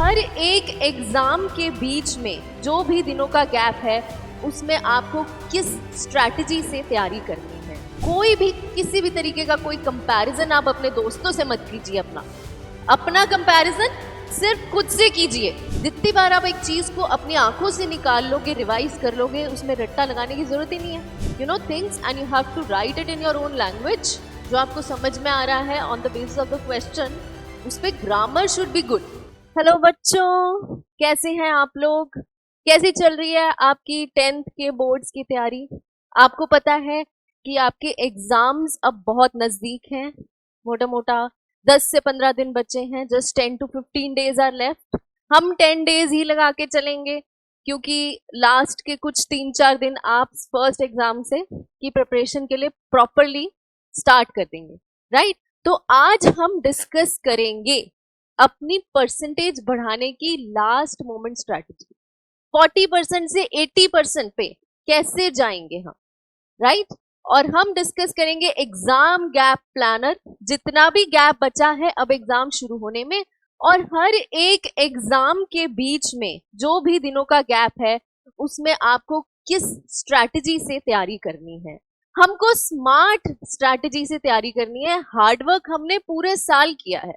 हर एक एग्जाम के बीच में जो भी दिनों का गैप है उसमें आपको किस स्ट्रैटेजी से तैयारी करनी है। कोई भी किसी भी तरीके का कोई कंपैरिजन आप अपने दोस्तों से मत कीजिए। अपना कंपैरिजन सिर्फ खुद से कीजिए। जितनी बार आप एक चीज को अपनी आंखों से निकाल लोगे, रिवाइज कर लोगे, उसमें रट्टा लगाने की जरूरत ही नहीं है। You know things and you have to write it in your own language. जो आपको समझ में आ रहा है on the basis of the question, उस पे grammar should be good. Hello बच्चों, कैसे हैं आप लोग? कैसी चल रही है आपकी 10th के बोर्ड्स की तैयारी? आपको पता है कि आपके एग्जाम्स अब बहुत नजदीक हैं। मोटा मोटा 10 से 15 दिन बचे हैं। Just 10 to 15 days are left. हम 10 डेज ही लगा के चलेंगे क्योंकि लास्ट के कुछ 3-4 दिन आप फर्स्ट एग्जाम से की प्रिपरेशन के लिए प्रॉपरली स्टार्ट कर देंगे, राइट? तो आज हम डिस्कस करेंगे अपनी परसेंटेज बढ़ाने की लास्ट मोमेंट स्ट्रैटेजी। 40% से 80% पे कैसे जाएंगे हम, राइट? और हम डिस्कस करेंगे एग्जाम गैप प्लानर। जितना भी गैप बचा है अब एग्जाम शुरू होने में, और हर एक एग्जाम के बीच में जो भी दिनों का गैप है उसमें आपको किस स्ट्रैटेजी से तैयारी करनी है। हमको स्मार्ट स्ट्रैटेजी से तैयारी करनी है। हार्डवर्क हमने पूरे साल किया है,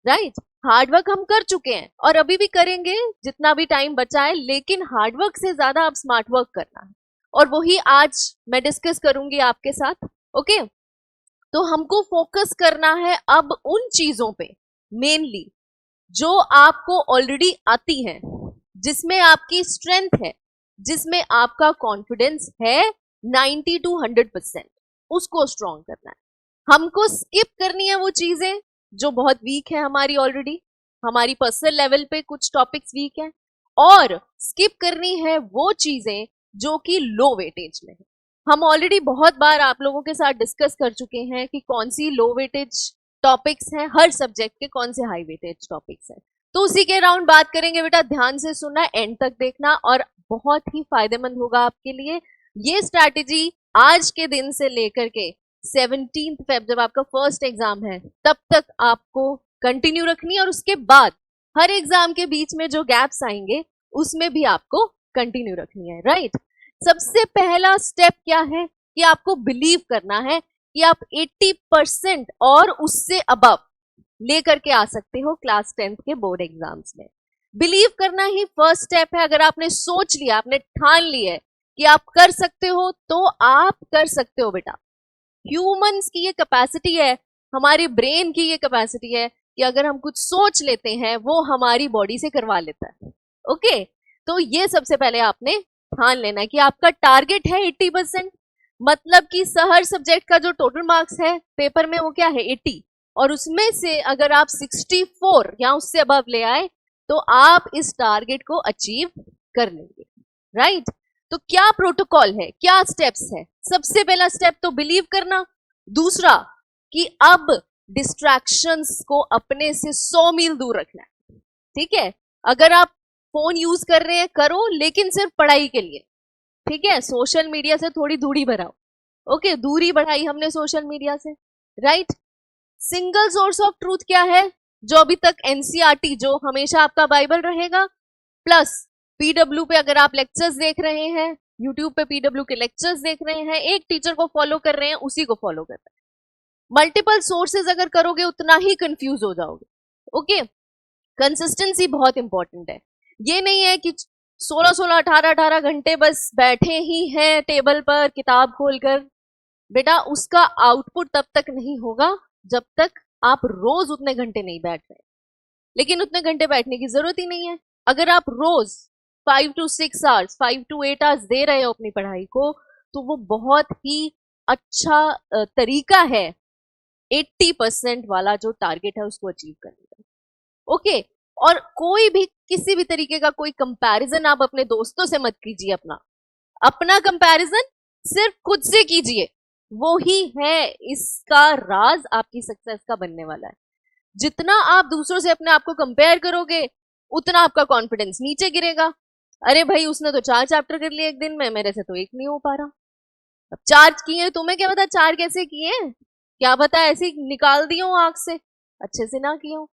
राइट? हार्डवर्क हम कर चुके हैं और अभी भी करेंगे जितना भी टाइम बचा है, लेकिन हार्डवर्क से ज्यादा आप स्मार्ट वर्क करना है और वही आज मैं डिस्कस करूंगी आपके साथ। ओके, तो हमको फोकस करना है अब उन चीजों पे मेनली जो आपको ऑलरेडी आती हैं, जिसमें आपकी स्ट्रेंथ है, जिसमें आपका कॉन्फिडेंस है 90 to 100%। उसको स्ट्रॉन्ग करना है। हमको स्किप करनी है वो चीजें जो बहुत वीक है हमारी ऑलरेडी। हमारी पर्सनल लेवल पे कुछ टॉपिक्स वीक हैं, और स्किप करनी है वो चीजें जो कि लो वेटेज में है। हम ऑलरेडी बहुत बार आप लोगों के साथ डिस्कस कर चुके हैं कि कौन सी लो वेटेज टॉपिक्स हैं, हर सब्जेक्ट के कौन से हाई वेटेज टॉपिक्स हैं। तो उसी के अराउंड बात करेंगे। बेटा ध्यान से सुनना, एंड तक देखना, और बहुत ही फायदेमंद होगा आपके लिए ये स्ट्रैटेजी। आज के दिन से लेकर के 17 फेब जब आपका फर्स्ट एग्जाम है तब तक आपको कंटिन्यू रखनी है, और उसके बाद हर एग्जाम के बीच में जो गैप्स आएंगे उसमें भी आपको कंटिन्यू रखनी है, राइट? सबसे पहला स्टेप क्या है कि आपको बिलीव करना है कि आप 80% और उससे अबव लेकर के आ सकते हो क्लास 10th के बोर्ड एग्जाम्स में। बिलीव करना ही फर्स्ट स्टेप है। अगर आपने सोच लिया, आपने ठान लिया है कि आप कर सकते हो, तो आप कर सकते हो बेटा। ह्यूमंस की ये कैपेसिटी है, हमारे ब्रेन की ये कैपेसिटी है कि अगर हम कुछ सोच लेते हैं वो हमारी बॉडी से करवा लेता है। ओके, तो ये सबसे पहले आपने ठान लेना है कि आपका टारगेट है 80%। मतलब कि हर सब्जेक्ट का जो टोटल मार्क्स है पेपर में वो क्या है 80, और उसमें से अगर आप 64 या उससे अबव ले आए तो आप इस टारगेट को अचीव कर लेंगे, राइट? तो क्या प्रोटोकॉल है, क्या स्टेप्स है? सबसे पहला स्टेप तो बिलीव करना। दूसरा कि अब डिस्ट्रैक्शंस को अपने से 100 मील दूर रखना है, ठीक है? अगर आप फोन यूज कर रहे हैं करो, लेकिन सिर्फ पढ़ाई के लिए, ठीक है? सोशल मीडिया से थोड़ी दूरी बढ़ाओ। ओके, दूरी बढ़ाई हमने सोशल मीडिया से, right? Single source of truth क्या है? जो अभी तक एनसीईआरटी, जो हमेशा आपका बाइबल रहेगा, प्लस पीडब्ल्यू पे अगर आप लेक्चर्स देख रहे हैं, यूट्यूब पे पीडब्ल्यू के लेक्चर्स देख रहे हैं, एक टीचर को फॉलो कर रहे हैं, उसी को फॉलो कर रहे हैं। मल्टीपल सोर्सेज अगर करोगे उतना ही कंफ्यूज हो जाओगे। ओके, कंसिस्टेंसी बहुत इंपॉर्टेंट है। ये नहीं है कि 16-16, 18-18 घंटे बस बैठे ही हैं टेबल पर किताब खोलकर। बेटा उसका आउटपुट तब तक नहीं होगा जब तक आप रोज उतने घंटे नहीं बैठ रहे। लेकिन उतने घंटे बैठने की जरूरत ही नहीं है। अगर आप रोज 5 to 6 आवर्स, 5 to 8 आवर्स दे रहे हो अपनी पढ़ाई को, तो वो बहुत ही अच्छा तरीका है 80% वाला जो टारगेट है उसको अचीव करने का। ओके, और कोई भी किसी भी तरीके का कोई कंपैरिजन आप अपने दोस्तों से मत कीजिए। अपना कंपैरिजन सिर्फ खुद से कीजिए। वो ही है इसका राज आपकी सक्सेस का बनने वाला है। जितना आप दूसरों से अपने आप को कंपेयर करोगे उतना आपका कॉन्फिडेंस नीचे गिरेगा। अरे भाई उसने तो 4 चैप्टर कर लिए एक दिन में, मेरे से तो एक नहीं हो पा रहा। अब 4 किए, तुम्हें क्या पता 4 कैसे किए? क्या पता ऐसे निकाल दिए हो आंख से, अच्छे से ना किए हो।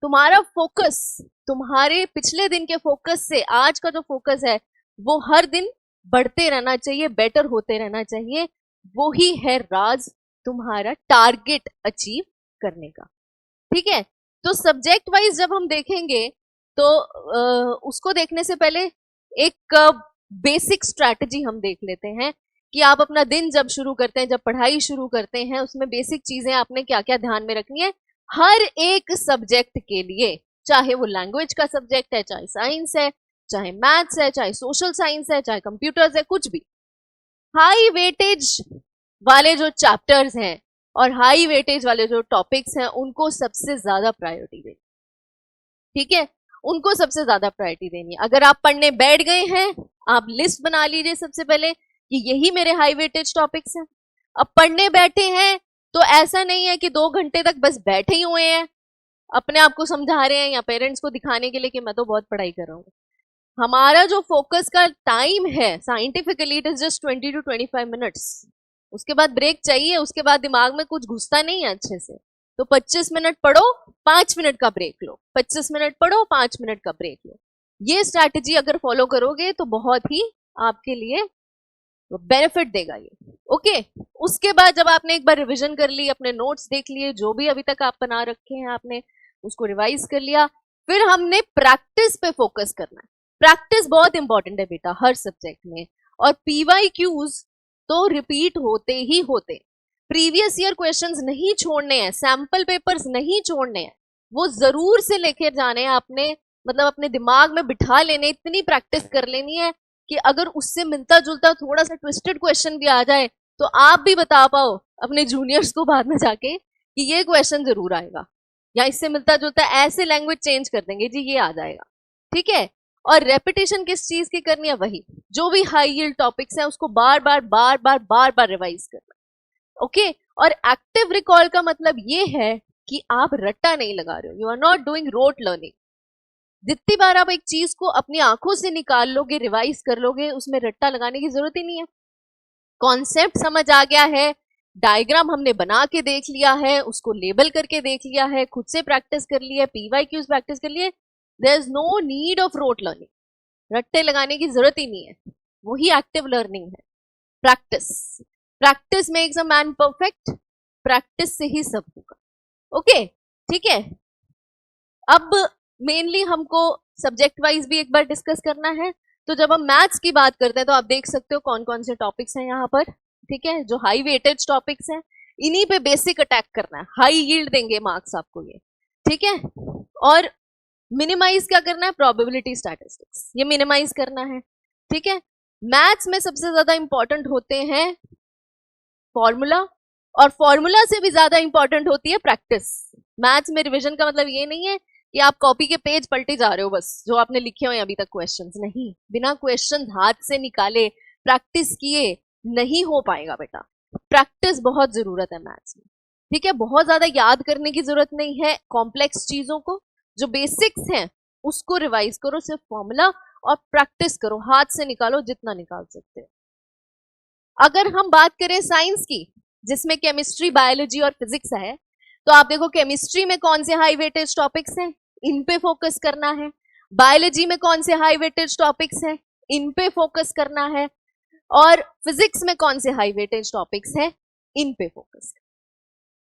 तुम्हारा फोकस, तुम्हारे पिछले दिन के फोकस से आज का जो फोकस है वो हर दिन बढ़ते रहना चाहिए, बेटर होते रहना चाहिए। वो ही है राज तुम्हारा टारगेट अचीव करने का। ठीक है, तो सब्जेक्ट वाइज जब हम देखेंगे तो उसको देखने से पहले एक बेसिक स्ट्रैटेजी हम देख लेते हैं कि आप अपना दिन जब शुरू करते हैं, जब पढ़ाई शुरू करते हैं, उसमें बेसिक चीजें आपने क्या क्या ध्यान में रखनी है हर एक सब्जेक्ट के लिए। चाहे वो लैंग्वेज का सब्जेक्ट है, चाहे साइंस है, चाहे मैथ्स है, चाहे सोशल साइंस है, चाहे कंप्यूटर्स है, कुछ भी हाई वेटेज वाले जो चैप्टर्स हैं और हाई वेटेज वाले जो टॉपिक्स हैं उनको सबसे ज्यादा प्रायोरिटी देनी। ठीक है, उनको सबसे ज्यादा प्रायोरिटी देनी है। अगर आप पढ़ने बैठ गए हैं, आप लिस्ट बना लीजिए सबसे पहले कि यही मेरे हाई वेटेज टॉपिक्स हैं। अब पढ़ने बैठे हैं तो ऐसा नहीं है कि 2 घंटे तक बस बैठे ही हुए हैं, अपने आप को समझा रहे हैं या पेरेंट्स को दिखाने के लिए कि मैं तो बहुत पढ़ाई कर रहा हूँ। हमारा जो फोकस का टाइम है scientifically it is just 20 to 25 minutes. उसके बाद ब्रेक चाहिए, उसके बाद दिमाग में कुछ घुसता नहीं है अच्छे से। तो 25 मिनट पढ़ो, 5 मिनट का ब्रेक लो, 25 मिनट पढ़ो, 5 मिनट का ब्रेक लो। ये स्ट्रैटेजी अगर फॉलो करोगे तो बहुत ही आपके लिए बेनिफिट देगा ये। ओके, उसके बाद जब आपने एक बार रिवीजन कर ली, अपने नोट्स देख लिए, जो भी अभी तक आप बना रखे हैं आपने उसको रिवाइज कर लिया, फिर हमने प्रैक्टिस पे फोकस करना है। प्रैक्टिस बहुत इंपॉर्टेंट है बेटा हर सब्जेक्ट में, और PYQs तो रिपीट होते ही होते। प्रीवियस ईयर क्वेश्चंस नहीं छोड़ने हैं, सैंपल पेपर्स नहीं छोड़ने हैं, वो जरूर से लेकर जाने हैं आपने, मतलब अपने दिमाग में बिठा लेने, इतनी प्रैक्टिस कर लेनी है कि अगर उससे मिलता जुलता थोड़ा सा ट्विस्टेड क्वेश्चन भी आ जाए तो आप भी बता पाओ अपने जूनियर्स को बाद में जाके कि ये क्वेश्चन जरूर आएगा, या इससे मिलता जुलता ऐसे लैंग्वेज चेंज कर देंगे जी ये आ जाएगा। ठीक है, और रेपिटेशन किस चीज की करनी है, वही जो भी हाई यील्ड टॉपिक्स हैं उसको बार बार रिवाइज करना। ओके, और एक्टिव रिकॉल का मतलब ये है कि आप रट्टा नहीं लगा रहे हो, you are not doing rote learning. जितनी बार आप एक चीज को अपनी आंखों से निकाल लोगे, रिवाइज कर लोगे, उसमें रट्टा लगाने की जरूरत ही नहीं है। कॉन्सेप्ट समझ आ गया है, डायग्राम हमने बना के देख लिया है, उसको लेबल करके देख लिया है, खुद से प्रैक्टिस कर लिया है, PYQs प्रैक्टिस कर लिए, there is no need of rote learning. रट्टे लगाने की जरूरत ही नहीं है, वही एक्टिव लर्निंग है। Practice, practice makes a man perfect, practice से ही सब होगा। ओके, ठीक है, अब मेनली हमको सब्जेक्ट वाइज भी एक बार डिस्कस करना है। तो जब हम मैथ्स की बात करते हैं तो आप देख सकते हो कौन कौन से टॉपिक्स हैं यहाँ पर। ठीक है, जो हाई वेटेज टॉपिक्स हैं इन्हीं पे बेसिक अटैक करना है, हाई यील्ड देंगे मार्क्स आपको ये। ठीक है, और मिनिमाइज क्या करना है, प्रोबेबिलिटी स्टैटिस्टिक्स, ये मिनिमाइज करना है। ठीक है, मैथ्स में सबसे ज्यादा इंपॉर्टेंट होते हैं फॉर्मूला, और फॉर्मूला से भी ज्यादा इंपॉर्टेंट होती है प्रैक्टिस। मैथ्स में रिवीजन का मतलब ये नहीं है कि आप कॉपी के पेज पलटे जा रहे हो बस, जो आपने लिखे हो अभी तक क्वेश्चंस, नहीं, बिना क्वेश्चन हाथ से निकाले प्रैक्टिस किए नहीं हो पाएगा बेटा। प्रैक्टिस बहुत जरूरत है मैथ्स में। ठीक है, बहुत ज्यादा याद करने की जरूरत नहीं है कॉम्प्लेक्स चीजों को, जो बेसिक्स हैं उसको रिवाइज करो, सिर्फ फॉर्मूला और प्रैक्टिस करो, हाथ से निकालो जितना निकाल सकते हो। अगर हम बात करें साइंस की, जिसमें केमिस्ट्री, बायोलॉजी और फिजिक्स है, तो आप देखो केमिस्ट्री में कौन से हाई वेटेज टॉपिक्स हैं, इन पे फोकस करना है। बायोलॉजी में कौन से हाई वेटेज टॉपिक्स हैं, इन पे फोकस करना है। और फिजिक्स में कौन से हाई वेटेज टॉपिक्स हैं, इन पे फोकस।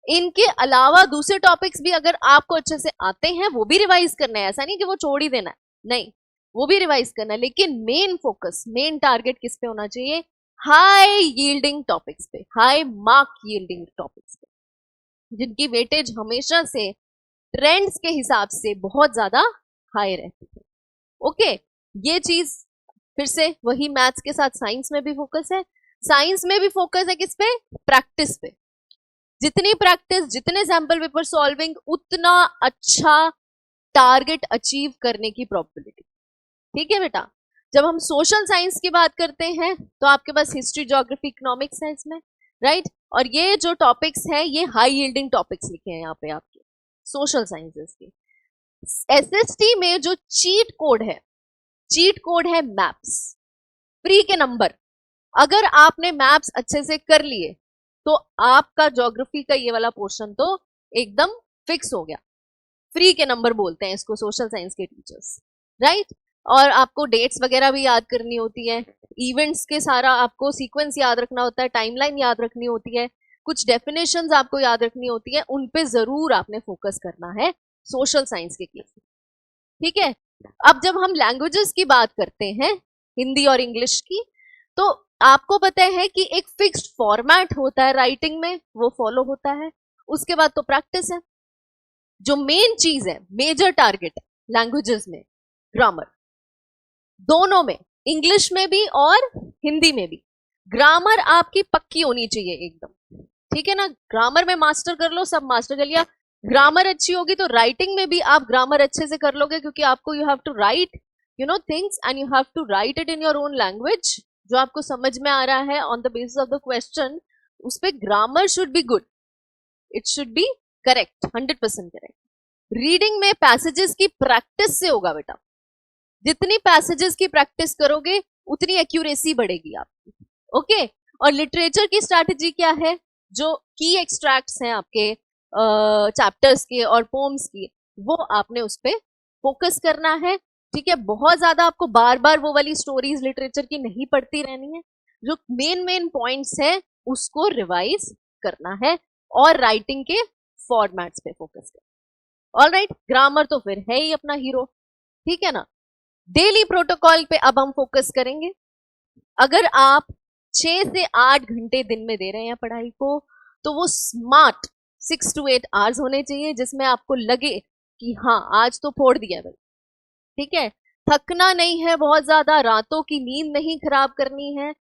इनके अलावा दूसरे टॉपिक्स भी अगर आपको अच्छे से आते हैं वो भी रिवाइज करना है, ऐसा नहीं कि वो छोड़ ही देना है, नहीं, वो भी रिवाइज करना है। लेकिन मेन फोकस, मेन टारगेट किस पे होना चाहिए, हाई यील्डिंग टॉपिक्स पे, हाई मार्क यील्डिंग टॉपिक्स पे, जिनकी वेटेज हमेशा से ट्रेंड्स के हिसाब से बहुत ज्यादा हाई रहती है। ओके, ये चीज फिर से वही मैथ्स के साथ साइंस में भी फोकस है। साइंस में भी फोकस है किस पे, प्रैक्टिस पे। जितनी प्रैक्टिस, जितने सैंपल पेपर सॉल्विंग, उतना अच्छा टारगेट अचीव करने की प्रोबेबिलिटी। ठीक है बेटा, जब हम सोशल साइंस की बात करते हैं तो आपके पास हिस्ट्री, ज्योग्राफी, इकोनॉमिक्स है इसमें, राइट, और ये जो टॉपिक्स हैं ये हाई यील्डिंग टॉपिक्स लिखे हैं यहाँ पे आपके सोशल साइंसेस के। SST में जो चीट कोड है, चीट कोड है मैप्स, फ्री के नंबर। अगर आपने मैप्स अच्छे से कर लिए तो आपका ज्योग्राफी का ये वाला पोर्शन तो एकदम फिक्स हो गया। फ्री के नंबर बोलते हैं इसको सोशल साइंस के टीचर्स, राइट। और आपको डेट्स वगैरह भी याद करनी होती है, इवेंट्स के सारा आपको सीक्वेंस याद रखना होता है, टाइमलाइन याद रखनी होती है, कुछ डेफिनेशंस आपको याद रखनी होती है, उन पे जरूर आपने फोकस करना है सोशल साइंस के केस में, ठीक है। अब जब हम लैंग्वेजेस की बात करते हैं, हिंदी और इंग्लिश की, तो आपको पता है कि एक फिक्स्ड फॉर्मेट होता है राइटिंग में, वो फॉलो होता है। उसके बाद तो प्रैक्टिस है। जो मेन चीज है, मेजर टारगेट है लैंग्वेजेस में, ग्रामर। दोनों में, इंग्लिश में भी और हिंदी में भी, ग्रामर आपकी पक्की होनी चाहिए एकदम, ठीक है ना। ग्रामर में मास्टर कर लो, सब मास्टर कर लिया, ग्रामर अच्छी होगी तो राइटिंग में भी आप ग्रामर अच्छे से कर लोगे, क्योंकि आपको you have to write things and you have to write it in your own language, जो आपको समझ में आ रहा है on the basis of the question. उस पर grammar should be good, it should be correct, 100% correct. Reading में पैसेजेस की प्रैक्टिस से होगा बेटा, जितनी पैसेजेस की प्रैक्टिस करोगे उतनी एक्यूरेसी बढ़ेगी आपकी, ओके। और लिटरेचर की स्ट्रैटेजी क्या है, जो की एक्सट्रैक्ट्स हैं आपके चैप्टर्स के और पोम्स की, वो आपने उस पर फोकस करना है, ठीक है। बहुत ज्यादा आपको बार बार वो वाली स्टोरीज लिटरेचर की नहीं पढ़ती रहनी है, जो मेन मेन पॉइंट्स है उसको रिवाइज करना है, और राइटिंग के फॉर्मेट्स पे फोकस करना। ऑलराइट, ग्रामर तो फिर है ही अपना हीरो, ठीक है ना। डेली प्रोटोकॉल पे अब हम फोकस करेंगे। अगर आप 6 से 8 घंटे दिन में दे रहे हैं पढ़ाई को, तो वो स्मार्ट 6 to 8 आवर्स होने चाहिए, जिसमें आपको लगे कि हाँ आज तो फोड़ दिया भाई, ठीक है। थकना नहीं है बहुत ज्यादा, रातों की नींद नहीं खराब करनी है।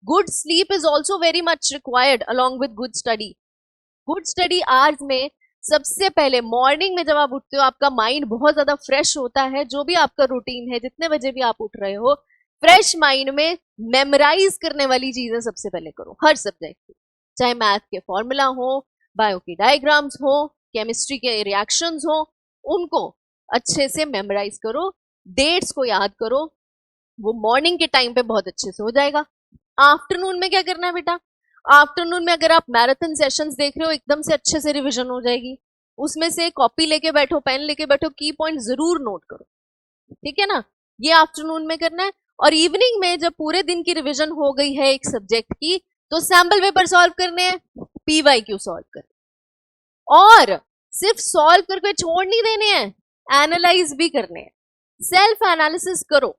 Good sleep is also very much required along with good study. Good study hours में सबसे पहले मॉर्निंग में जब आप उठते हो, आपका माइंड बहुत ज्यादा फ्रेश होता है, जो भी आपका रूटीन है, जितने बजे भी आप उठ रहे हो, फ्रेश माइंड में मेमोराइज करने वाली चीजें सबसे पहले करो, हर सब्जेक्ट की, चाहे मैथ के फॉर्मूला हो, बायो की डायग्राम्स हो, केमिस्ट्री के रिएक्शंस हो, उनको अच्छे से मेमोराइज करो, डेट्स को याद करो, वो मॉर्निंग के टाइम पे बहुत अच्छे से हो जाएगा। आफ्टरनून में क्या करना है बेटा, आफ्टरनून में अगर आप मैराथन सेशंस देख रहे हो, एकदम से अच्छे से रिवीजन हो जाएगी, उसमें से कॉपी लेके बैठो, पेन लेके बैठो, की पॉइंट जरूर नोट करो, ठीक है ना। ये आफ्टरनून में करना है। और इवनिंग में जब पूरे दिन की रिवीजन हो गई है एक सब्जेक्ट की, तो सैम्पल पेपर सॉल्व करने हैं, PYQ सॉल्व करने, और सिर्फ सॉल्व करके छोड़ नहीं देने हैं, एनालाइज भी करने हैं। सेल्फ एनालिसिस करो,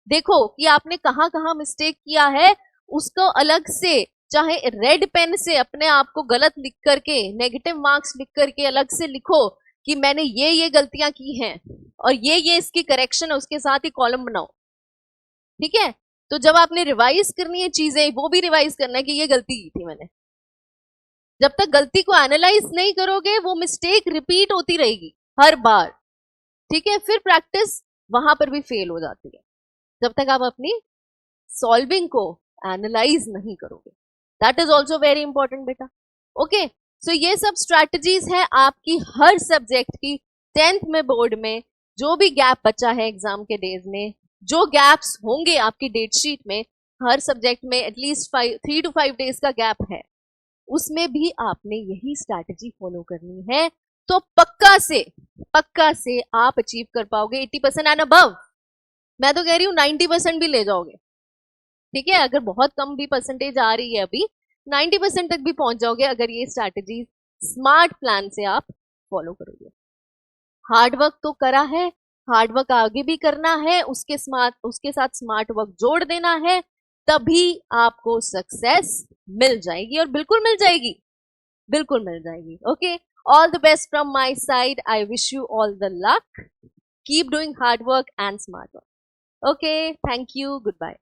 देखो कि आपने कहां कहां मिस्टेक किया है, उसको अलग से, चाहे रेड पेन से अपने आप को गलत लिख करके, नेगेटिव मार्क्स लिख करके अलग से लिखो कि मैंने ये गलतियां की हैं और ये इसकी करेक्शन है, उसके साथ ही कॉलम बनाओ, ठीक है। तो जब आपने रिवाइज करनी है चीजें, वो भी रिवाइज करना है कि ये गलती की थी मैंने। जब तक गलती को एनालाइज नहीं करोगे, वो मिस्टेक रिपीट होती रहेगी हर बार, ठीक है। फिर प्रैक्टिस वहां पर भी फेल हो जाती है, जब तक आप अपनी सॉल्विंग को एनालाइज नहीं करोगे। That is also very important बेटा, ओके। सो ये सब स्ट्रैटेजीज है आपकी हर सब्जेक्ट की। 10th में बोर्ड में जो भी गैप बचा है एग्जाम के डेज में, जो गैप्स होंगे आपकी डेट शीट में, हर सब्जेक्ट में एटलीस्ट 3 to 5 डेज का गैप है, उसमें भी आपने यही स्ट्रैटेजी फॉलो करनी है, तो पक्का से आप अचीव कर पाओगे 80% एंड अबव। मैं तो कह रही हूँ 90% भी ले जाओगे, ठीक है। अगर बहुत कम भी परसेंटेज आ रही है अभी, 90% तक भी पहुंच जाओगे अगर ये स्ट्रैटेजी स्मार्ट प्लान से आप फॉलो करोगे। हार्डवर्क तो करा है, हार्डवर्क आगे भी करना है, उसके साथ स्मार्ट वर्क जोड़ देना है, तभी आपको सक्सेस मिल जाएगी, और बिल्कुल मिल जाएगी, बिल्कुल मिल जाएगी, okay. All the best from my side, I wish you all the luck, keep doing hard work and smart work, okay. Thank you, good bye.